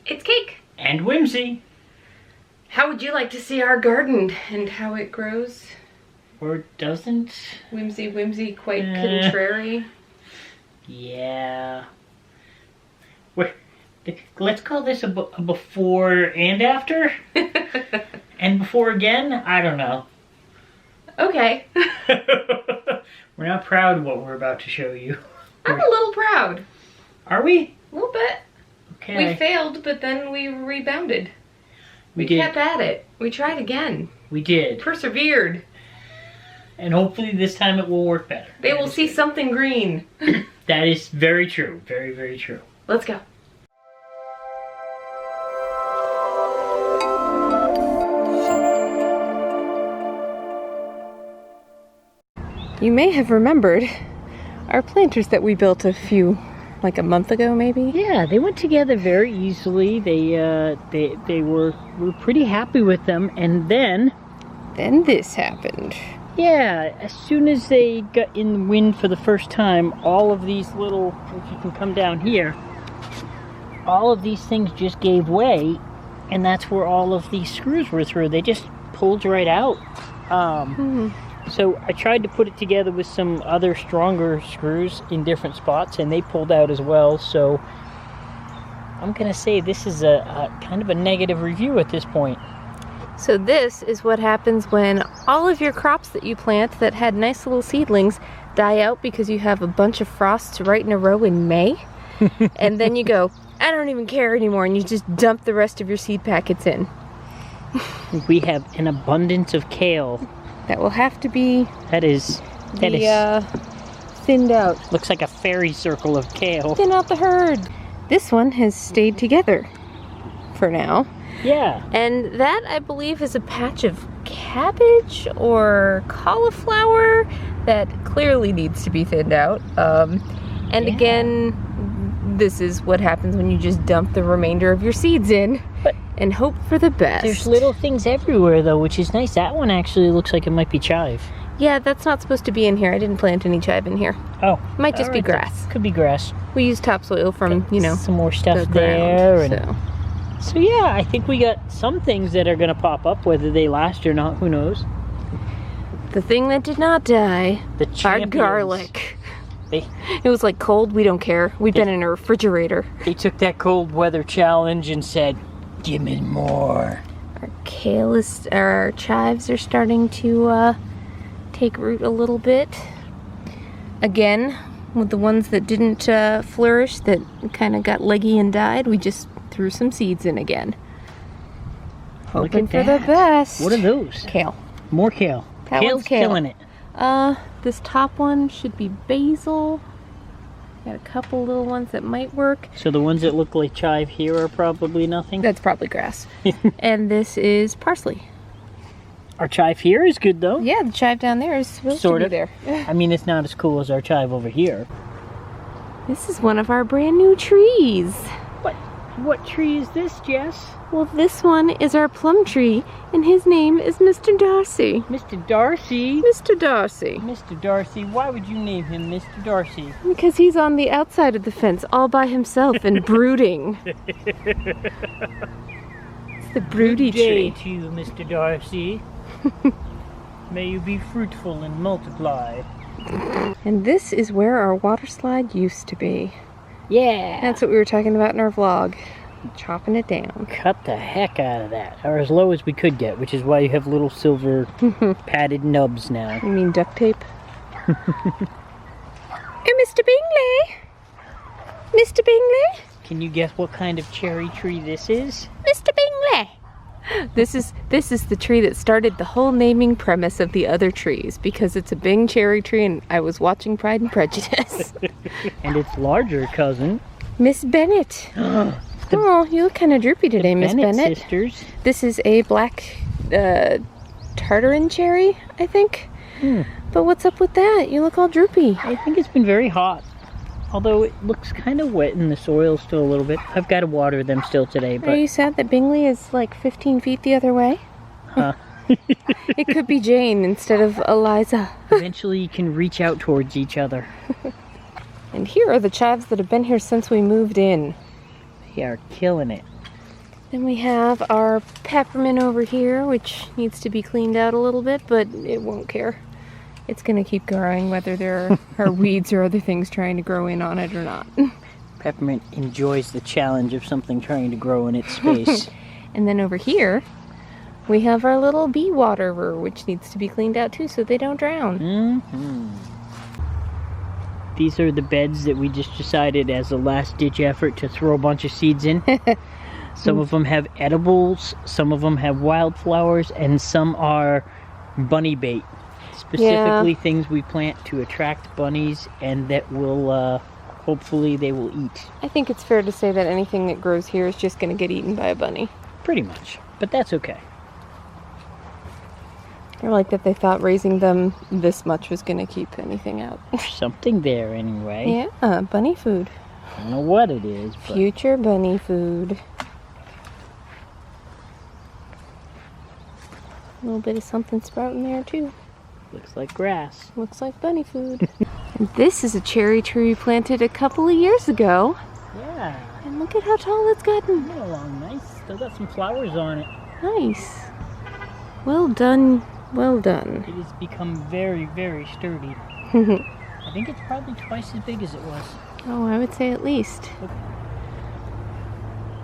It's Cake. And Whimsy. How would you like to see our garden and how it grows? Or doesn't? Whimsy, quite contrary. Yeah. Let's call this a before and after? And before again? I don't know. Okay. We're not proud of what we're about to show you. I'm a little proud. Are we? A little bit. Okay. We failed, but then we rebounded. We did. kept at it. We tried again. We did. Persevered. And hopefully this time it will work better. They will see something green. That is very true. Very, very true. Let's go. You may have remembered our planters that we built like a month ago, maybe? Yeah, they went together very easily. We were pretty happy with them, and then this happened. Yeah, as soon as they got in the wind for the first time, all of these little, if you can come down here, all of these things just gave way, and that's where all of these screws were through. They just pulled right out. So I tried to put it together with some other stronger screws in different spots, and they pulled out as well. So I'm going to say this is a kind of a negative review at this point. So this is what happens when all of your crops that you plant that had nice little seedlings die out because you have a bunch of frosts right in a row in May. And then you go, I don't even care anymore, and you just dump the rest of your seed packets in. We have an abundance of kale. That will have to be thinned out. Looks like a fairy circle of kale. Thin out the herd. This one has stayed together for now. Yeah. And that, I believe, is a patch of cabbage or cauliflower that clearly needs to be thinned out. Again, this is what happens when you just dump the remainder of your seeds in and hope for the best. There's little things everywhere, though, which is nice. That one actually looks like it might be chive. Yeah, that's not supposed to be in here. I didn't plant any chive in here. Oh. Might just be grass. Could be grass. We used topsoil from, some more stuff the there. ground, So yeah, I think we got some things that are going to pop up, whether they last or not, who knows. The thing that did not die, our champions. garlic. It was like cold, we don't care. We've been in a refrigerator. They took that cold weather challenge and said, give me more. Our chives are starting to take root a little bit. Again, with the ones that didn't flourish, that kind of got leggy and died, we just threw some seeds in again. Hoping for the best. What are those? Kale. More kale. That one's kale. Killing it. This top one should be basil. Got a couple little ones that might work. So the ones that look like chive here are probably nothing? That's probably grass. And this is parsley. Our chive here is good, though. Yeah, the chive down there is supposed to be there. I mean, it's not as cool as our chive over here. This is one of our brand new trees. What tree is this, Jess? Well, this one is our plum tree, and his name is Mr. Darcy. Mr. Darcy? Mr. Darcy. Mr. Darcy. Why would you name him Mr. Darcy? Because he's on the outside of the fence all by himself and brooding. It's the broody Good day tree. to you, Mr. Darcy. May you be fruitful and multiply. And this is where our water slide used to be. Yeah. That's what we were talking about in our vlog. Chopping it down. Cut the heck out of that. Or as low as we could get, which is why you have little silver padded nubs now. You mean duct tape? Hey, Mr. Bingley! Mr. Bingley? Can you guess what kind of cherry tree this is? Mr. Bingley! This is the tree that started the whole naming premise of the other trees, because it's a Bing cherry tree and I was watching Pride and Prejudice. And its larger cousin, Miss Bennet. Oh, you look kind of droopy today, Miss Bennet. Sisters. This is a black tartarin cherry, I think. But what's up with that? You look all droopy. I think it's been very hot. Although it looks kind of wet in the soil still a little bit. I've got to water them still today. But Are you sad that Bingley is like 15 feet the other way? Huh? It could be Jane instead of Eliza. Eventually you can reach out towards each other. And here are the chives that have been here since we moved in. They are killing it. Then we have our peppermint over here, which needs to be cleaned out a little bit, but it won't care. It's gonna keep growing whether there are weeds or other things trying to grow in on it or not. Peppermint enjoys the challenge of something trying to grow in its space. And then over here, we have our little bee waterer, which needs to be cleaned out too so they don't drown. Mm-hmm. These are the beds that we just decided as a last-ditch effort to throw a bunch of seeds in. Some of them have edibles, some of them have wildflowers, and some are bunny bait. Specifically things we plant to attract bunnies and that will, hopefully they will eat. I think it's fair to say that anything that grows here is just going to get eaten by a bunny. Pretty much, but that's okay. I like that they thought raising them this much was going to keep anything out. There's something there anyway. Yeah, bunny food. I don't know what it is, but... Future bunny food. A little bit of something sprouting there too. Looks like grass. Looks like bunny food. And this is a cherry tree we planted a couple of years ago. Yeah. And look at how tall it's gotten. Moving along nice. Still got some flowers on it. Nice. Well done. Well done. It has become very, very sturdy. I think it's probably twice as big as it was. Oh, I would say at least.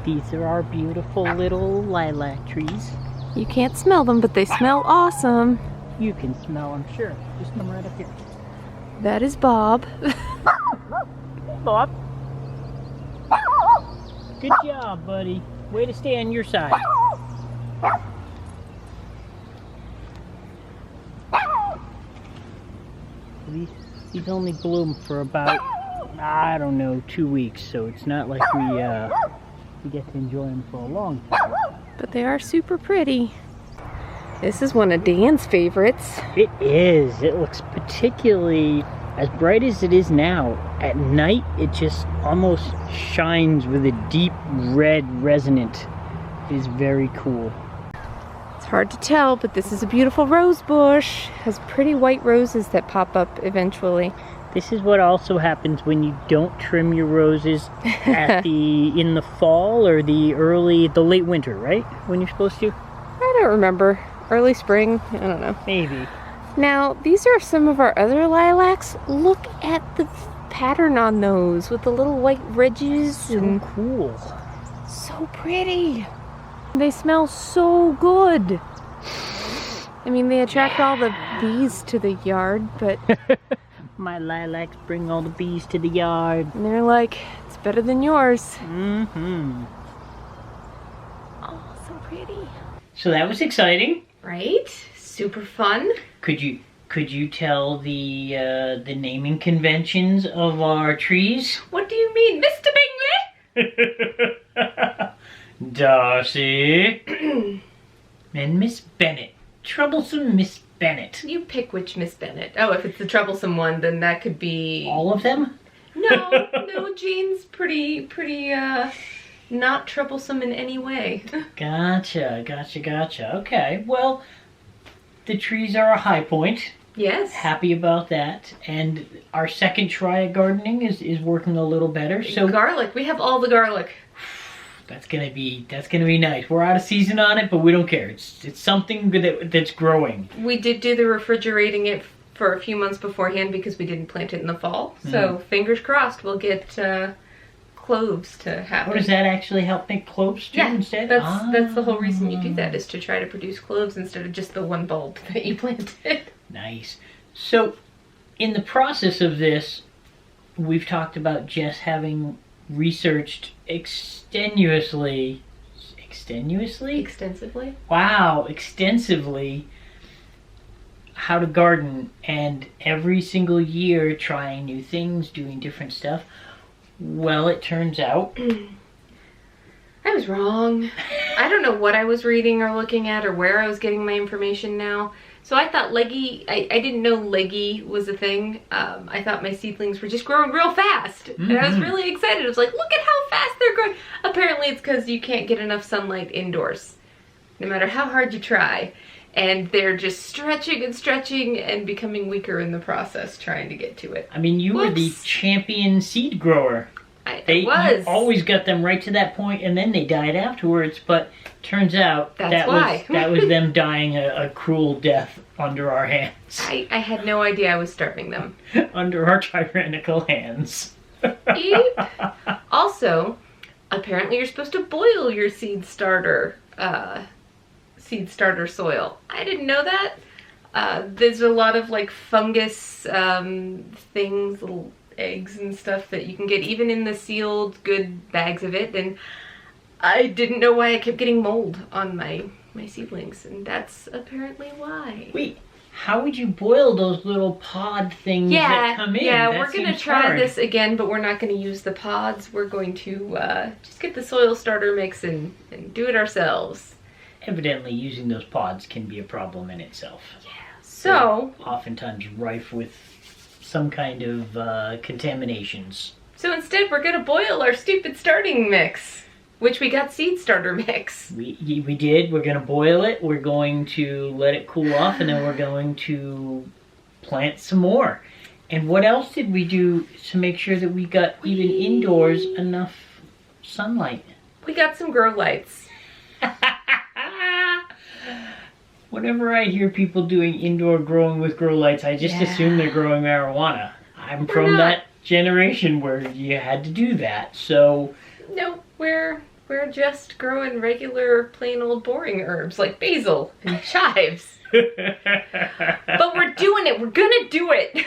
These are our beautiful little lilac trees. You can't smell them, but they smell awesome. You can smell them, sure. Just come right up here. That is Bob. Bob. Good job, buddy. Way to stay on your side. These only bloom for about, I don't know, 2 weeks, so it's not like we get to enjoy them for a long time. But they are super pretty. This is one of Dan's favorites. It is. It looks particularly, as bright as it is now, at night it just almost shines with a deep red resonant. It is very cool. It's hard to tell, but this is a beautiful rose bush. Has pretty white roses that pop up eventually. This is what also happens when you don't trim your roses at in the fall or the late winter, right? When you're supposed to? I don't remember. Early spring? I don't know. Maybe. Now, these are some of our other lilacs. Look at the pattern on those with the little white ridges. So cool. So pretty. They smell so good. I mean, they attract all the bees to the yard, but... My lilacs bring all the bees to the yard. And they're like, it's better than yours. Mm-hmm. Oh, so pretty. So that was exciting. Right? Super fun. Could you tell the naming conventions of our trees? What do you mean, Mr. Bingley? Darcy. And Miss Bennet. Troublesome Miss Bennet. You pick which Miss Bennet. Oh, if it's the troublesome one, then that could be... All of them? No, Jane's pretty, not troublesome in any way. Gotcha. Okay, well, the trees are a high point. Yes. Happy about that. And our second try at gardening is working a little better. So garlic. We have all the garlic. That's gonna be nice. We're out of season on it, but we don't care. It's something that's growing. We did do the refrigerating it for a few months beforehand because we didn't plant it in the fall. So fingers crossed we'll get cloves to happen. Oh, does that actually help make cloves too instead? That's the whole reason you do that, is to try to produce cloves instead of just the one bulb that you planted. Nice. So, in the process of this, we've talked about Jess having researched extensively? Wow, extensively how to garden, and every single year trying new things, doing different stuff. Well, it turns out I was wrong. I don't know what I was reading or looking at or where I was getting my information now. So I thought leggy, I didn't know leggy was a thing. I thought my seedlings were just growing real fast. And I was really excited. I was like, look at how fast they're growing. Apparently it's because you can't get enough sunlight indoors, no matter how hard you try. And they're just stretching and becoming weaker in the process, trying to get to it. I mean, you were the champion seed grower. It was. You always got them right to that point, and then they died afterwards. But turns out That's why. that was them dying a cruel death under our hands. I had no idea I was starving them. Under our tyrannical hands. Eep. Also, apparently you're supposed to boil your seed starter soil. I didn't know that. There's a lot of like fungus things, little eggs and stuff that you can get even in the sealed good bags of it, and I didn't know why I kept getting mold on my seedlings, and that's apparently why. Wait, how would you boil those little pod things that come in? Yeah, That we're gonna seems try hard. this again, but we're not gonna use the pods. We're going to just get the soil starter mix and do it ourselves. Evidently, using those pods can be a problem in itself. So, They're oftentimes rife with some kind of contaminations. so instead we're gonna boil our stupid starting mix, which we got seed starter mix. We did. We're going to boil it. We're going to let it cool off, and then we're going to plant some more. And what else did we do to make sure that we got even indoors enough sunlight? We got some grow lights. Whenever I hear people doing indoor growing with grow lights, I just assume they're growing marijuana. I'm from that generation where you had to do that, so... No, we're just growing regular, plain old boring herbs like basil and chives. But we're doing it. We're gonna do it.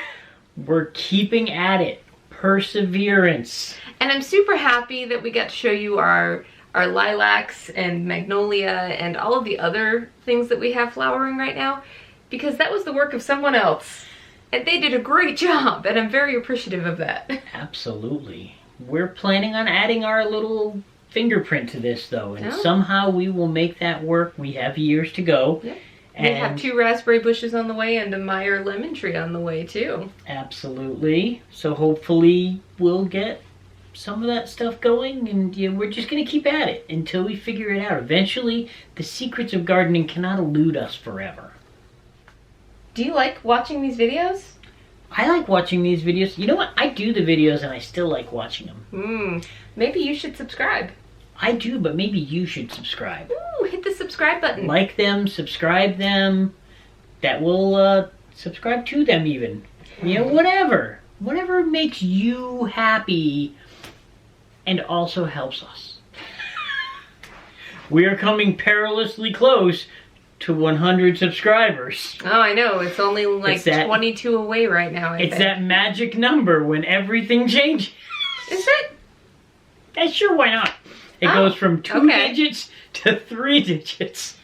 We're keeping at it. Perseverance. And I'm super happy that we got to show you our lilacs and magnolia and all of the other things that we have flowering right now, because that was the work of someone else. And they did a great job, and I'm very appreciative of that. Absolutely. We're planning on adding our little fingerprint to this, though, and Oh. somehow we will make that work. We have years to go. Yep. And We have 2 raspberry bushes on the way and a Meyer lemon tree on the way, too. Absolutely. So hopefully we'll get some of that stuff going, and we're just going to keep at it until we figure it out. Eventually, the secrets of gardening cannot elude us forever. Do you like watching these videos? I like watching these videos. You know what? I do the videos and I still like watching them. Maybe you should subscribe. I do, but maybe you should subscribe. Ooh, hit the subscribe button. Like them, subscribe them. That will subscribe to them even. You know, whatever. Whatever makes you happy and also helps us. We are coming perilously close to 100 subscribers. Oh, I know. It's only like It's that- 22 away right now, I It's think. that magic number when everything changes. Is it? Sure, why not? It Oh, goes from 2 okay. digits to 3 digits.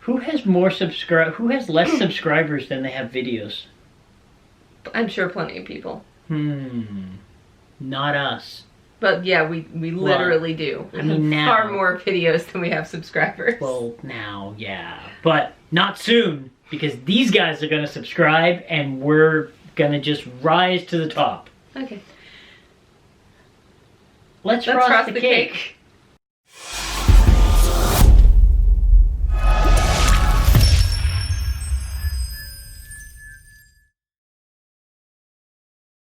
Who has Who has less subscribers than they have videos? I'm sure plenty of people. Not us. But yeah, we literally do. We I mean, have now. far more videos than we have subscribers. Well, now, yeah. But not soon, because these guys are going to subscribe and we're going to just rise to the top. Okay. Let's Let's frost frost the the cake. cake.